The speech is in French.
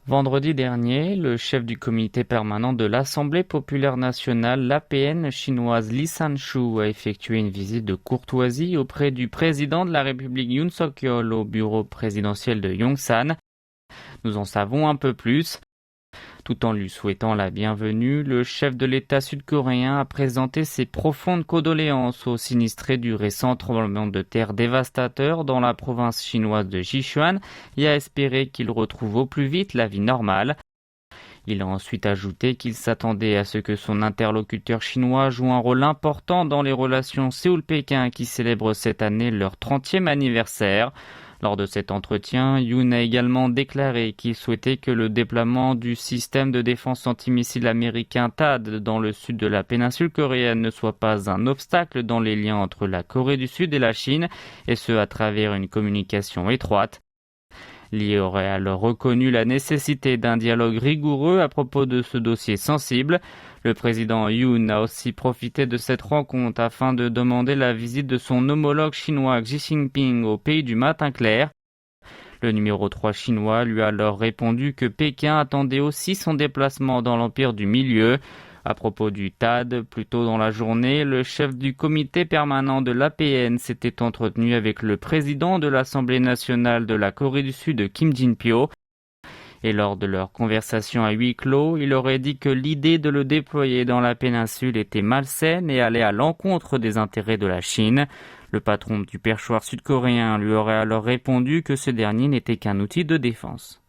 Vendredi dernier, le chef du comité permanent de l'Assemblée populaire nationale, l'APN chinoise Li Sanchu, a effectué une visite de courtoisie auprès du président de la République Yoon Suk-yeol au bureau présidentiel de Yongsan. Nous en savons un peu plus. Tout en lui souhaitant la bienvenue, le chef de l'État sud-coréen a présenté ses profondes condoléances aux sinistrés du récent tremblement de terre dévastateur dans la province chinoise de Sichuan et a espéré qu'il retrouve au plus vite la vie normale. Il a ensuite ajouté qu'il s'attendait à ce que son interlocuteur chinois joue un rôle important dans les relations Séoul-Pékin qui célèbrent cette année leur 30e anniversaire. Lors de cet entretien, Yoon a également déclaré qu'il souhaitait que le déploiement du système de défense antimissile américain THAAD dans le sud de la péninsule coréenne ne soit pas un obstacle dans les liens entre la Corée du Sud et la Chine, et ce à travers une communication étroite. Lee aurait alors reconnu la nécessité d'un dialogue rigoureux à propos de ce dossier sensible. Le président Yoon a aussi profité de cette rencontre afin de demander la visite de son homologue chinois Xi Jinping au pays du matin clair. Le numéro 3 chinois lui a alors répondu que Pékin attendait aussi son déplacement dans l'empire du milieu. À propos du THAAD, plus tôt dans la journée, le chef du comité permanent de l'APN s'était entretenu avec le président de l'Assemblée nationale de la Corée du Sud, Kim Jin-pyo. Et lors de leur conversation à huis clos, il aurait dit que l'idée de le déployer dans la péninsule était malsaine et allait à l'encontre des intérêts de la Chine. Le patron du perchoir sud-coréen lui aurait alors répondu que ce dernier n'était qu'un outil de défense.